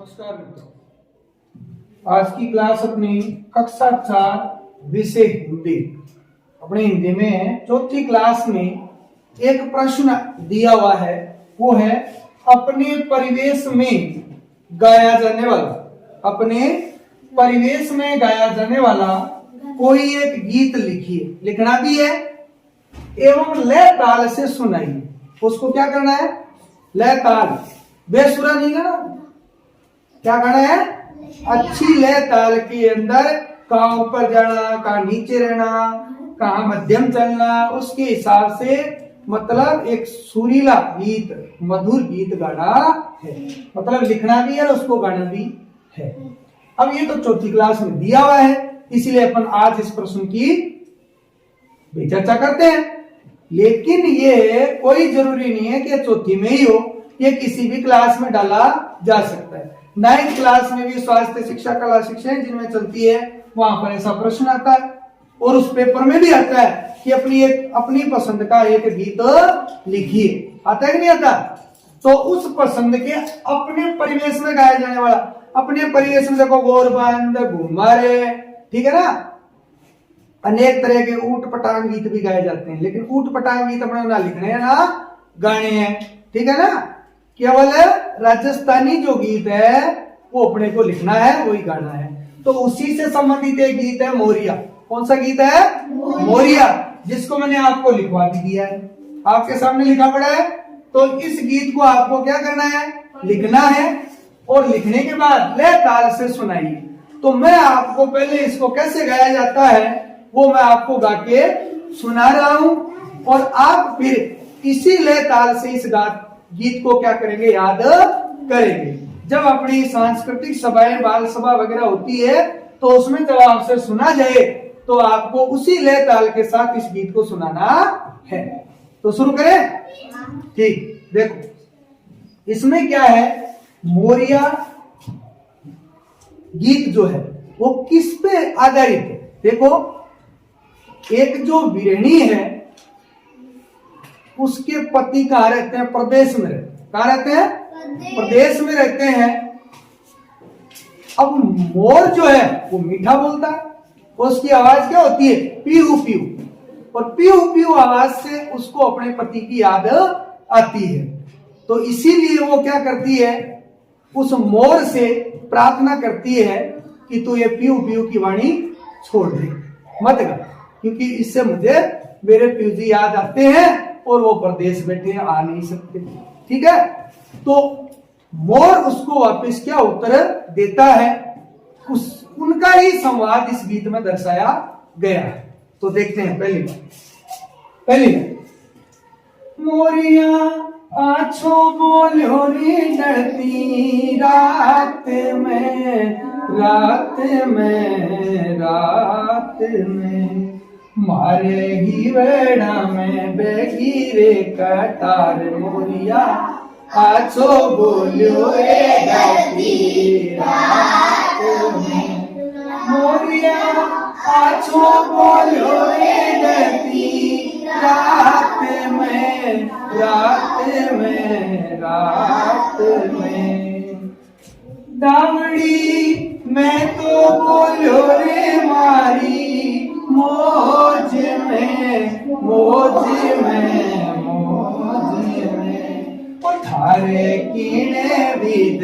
नमस्कार मित्रों, आज की क्लास अपनी कक्षा 4 विषय हिंदी। अपने हिंदी में चौथी क्लास में एक प्रश्न दिया हुआ है, वो है अपने परिवेश में गाया जाने वाला, अपने परिवेश में गाया जाने वाला कोई एक गीत लिखिए, लिखना भी है एवं लय ताल से सुनाइए। उसको क्या करना है? लय ताल, बेसुरा नहीं करना, क्या करना है? अच्छी लय ताल के अंदर कहाँ ऊपर जाना, कहाँ नीचे रहना, कहाँ मध्यम चलना, उसके हिसाब से मतलब एक सुरीला गीत, मधुर गीत गाना है। मतलब लिखना भी है और उसको गाना भी है। अब ये तो चौथी क्लास में दिया हुआ है, इसलिए अपन आज इस प्रश्न की भी चर्चा करते हैं। लेकिन ये कोई जरूरी नहीं है कि चौथी में ही हो, ये किसी भी क्लास में डाला जा सकता है। 9th क्लास में भी स्वास्थ्य शिक्षा, कला शिक्षा जिनमें चलती है, वहां पर ऐसा प्रश्न आता है और उस पेपर में भी आता है कि अपनी पसंद का एक गीत लिखिए। आता है कि नहीं आता? तो उस पसंद के अपने परिवेश में गाया जाने वाला, अपने परिवेश में देखो गोरबंद, घुमारे, ठीक है ना, अनेक तरह के ऊट पटांग गीत भी गाए जाते हैं। लेकिन ऊट पटांग गीत अपने ना लिखने हैं ना गाने हैं, ठीक है ना। केवल राजस्थानी जो गीत है वो अपने को लिखना है, वही गाना है। तो उसी से संबंधित एक गीत है मोरिया। कौन सा गीत है? मोरिया, जिसको मैंने आपको लिखवा भी दिया है, आपके सामने लिखा पड़ा है। तो इस गीत को आपको क्या करना है? लिखना है और लिखने के बाद लय ताल से सुनाइए। तो मैं आपको पहले इसको कैसे गाया जाता है वो मैं आपको गा के सुना रहा हूं और आप फिर इसी लय ताल से इस गीत को क्या करेंगे? याद करेंगे। जब अपनी सांस्कृतिक सभाएं, बाल सभा वगैरह होती है तो उसमें जब आपसे सुना जाए तो आपको उसी लय ताल के साथ इस गीत को सुनाना है। तो शुरू करें? ठीक, देखो इसमें क्या है, मोरिया गीत जो है वो किस पे आधारित है? देखो, एक जो वीरणी है उसके पति कहाँ रहते हैं? प्रदेश में रहते हैं। कहाँ रहते हैं? प्रदेश में रहते हैं। अब मोर जो है वो मीठा बोलता है, उसकी आवाज क्या होती है? पीहू पीहू। और पीहू पीहू आवाज से उसको अपने पति की याद आती है। तो इसीलिए वो क्या करती है? उस मोर से प्रार्थना करती है कि तू ये पीहू पीहू की वाणी छोड़ दे, मत गा, क्योंकि इससे मुझे मेरे पीजी याद आते हैं और वो प्रदेश बैठे आ नहीं सकते। ठीक है, तो मोर उसको वापस क्या उत्तर देता है, उनका ही संवाद इस गीत में दर्शाया गया है। तो देखते हैं पहली मोरिया आछो बोलो रे डरती रात में, रात में, रात में, मारे ही वेड़ा में बेगी रे कटार मोरिया आछो बोलो रे डरती रात में, मोरिया आछो बोलो रे डरती रात में, रात में, रात में, दावड़ी मैं तो बोलो रे मारी मौज में, मौज में, मौज में, ओ थारे कीने विद,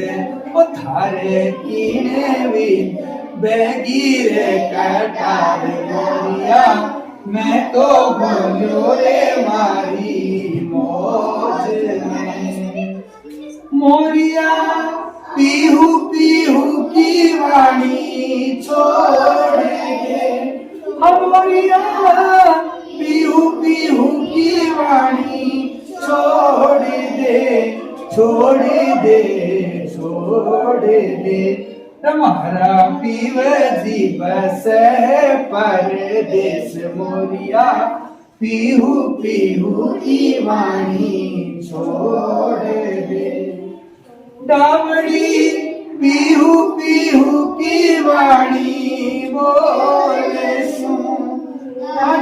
ओ थारे कीने विद बेगी रे कटार मोरिया मैं तो बोलो रे मारी मौज में, मोरिया पीहू पीहू की वाणी छोड़ दे, मोरिया पीहू पीहू की वाणी छोड़ दे, छोड़ दे, छोड़ दे, तुम्हारा पीव जी बस परदेश मोरिया पीहू पीहू की वाणी छोड़ दे, दावड़ी पीहू पीहू की वाणी बोले सुन,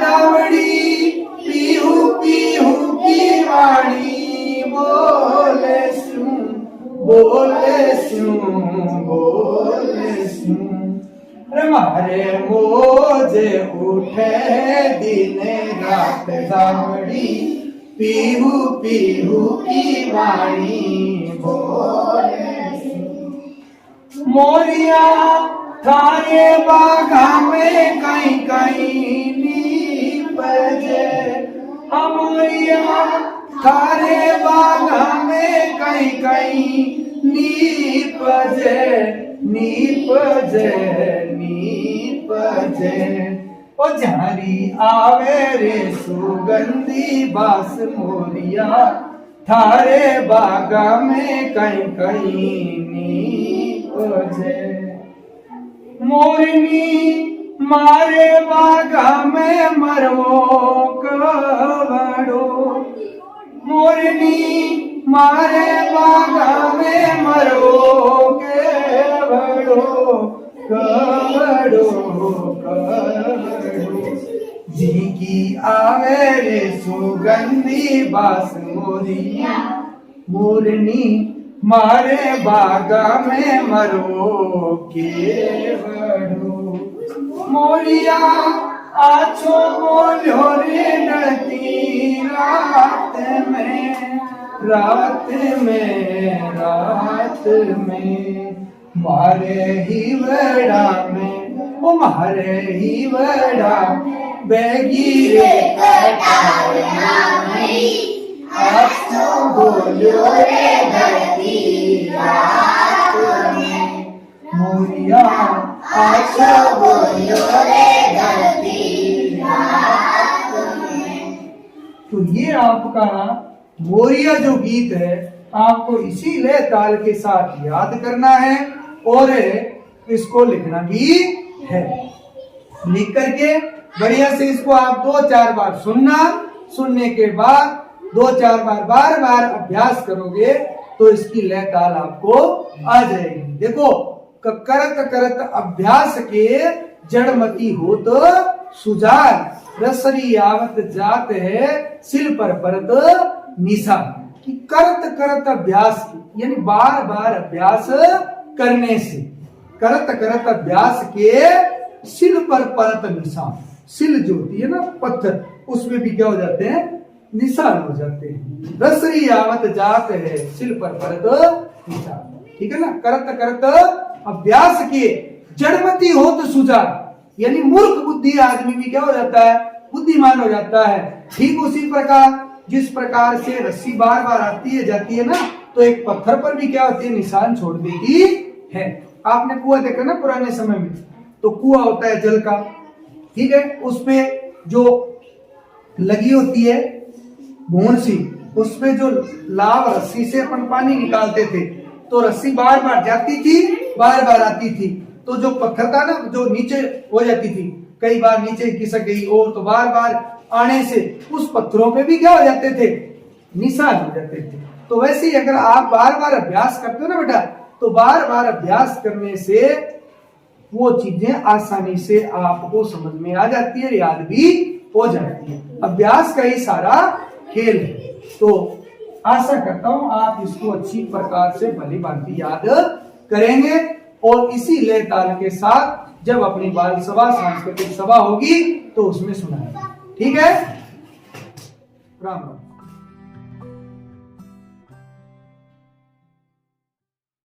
दावड़ी पीहू पीहू की वाणी बोले सुन, बोले रे मारे मोजे उठे दिन रात दामड़ी पीहू पीहू की वाणी बोले मोरिया थारे बागा में कहीं कहीं नीपजे मोरिया थारे बागा में कहीं कहीं नीपजे नीपजे नीपजे ओ झारी आवे रे सुगंधी बास मोरिया थारे बागा में कहीं कहीं नीपजे मोरनी मारे बागा में मरवो कवड़ो मोरनी मारे बागा में मरवो केवड़ो कवड़ो कवड़ो जी की आवे रे सुगंधी बास मोरिया मोरनी मारे बागा में मरो केवड़ो मोरिया आछो बोलो रे नदी रात में रात में रात में मारे ही बड़ा में ओ मारे ही बड़ा बैगी रे कटाया आछो बोलो रे नदी रात में मोरिया आछो बोलो रे नदी रात में। तो ये आपका मोरिया जो गीत है आपको इसी लय ताल के साथ याद करना है और इसको लिखना भी है। लिख करके बढ़िया से इसको आप 2-4 बार सुनना, सुनने के बाद 2-4 बार बार बार अभ्यास करोगे तो इसकी लय ताल आपको आ जाएगी। देखो करत करत अभ्यास के जड़मती हो तो सुजान रसरी आवत जात है सिल पर परत निशा कि करत करत अभ्यास की यानी बार बार अभ्यास करने से करत करत अभ्यास के सिल पर परत निशान सिल जो होती है ना पत्थर उसमें भी क्या हो जाते हैं निशान हो जाते हैं। रसरी आवत जात है सिल पर परत निशान ठीक है ना। करत करत अभ्यास के जड़मती हो तो सुजान यानी मूर्ख बुद्धि आदमी भी क्या हो जाता है बुद्धिमान हो जाता है। ठीक उसी प्रकार जिस प्रकार से रस्सी बार बार आती है जाती है ना तो एक पत्थर पर भी क्या होती है निशान छोड़ देती है। आपने कुआं देखा ना पुराने समय में तो कुआं होता है जल का ठीक है उसमें जो लगी होती है भून सी उसमें जो लाव रस्सी से अपन पानी निकालते थे तो रस्सी बार बार जाती थी बार बार आती थी तो जो पत्थर था ना जो नीचे हो जाती थी कई बार नीचे खिसक गई और तो बार बार आने से उस पत्थरों पे भी क्या हो जाते थे निशान हो जाते थे। तो वैसे ही अगर आप बार बार अभ्यास करते हो ना बेटा तो बार बार अभ्यास करने से वो चीजें आसानी से आपको समझ में आ जाती है याद भी हो जाती है। अभ्यास का ही सारा खेल है। तो आशा करता हूं आप इसको अच्छी प्रकार से भली भांति याद करेंगे और इसी लय ताल के साथ जब अपनी बाल सभा सांस्कृतिक सभा होगी तो उसमें सुनाएंगे। ठीक है। राम राम।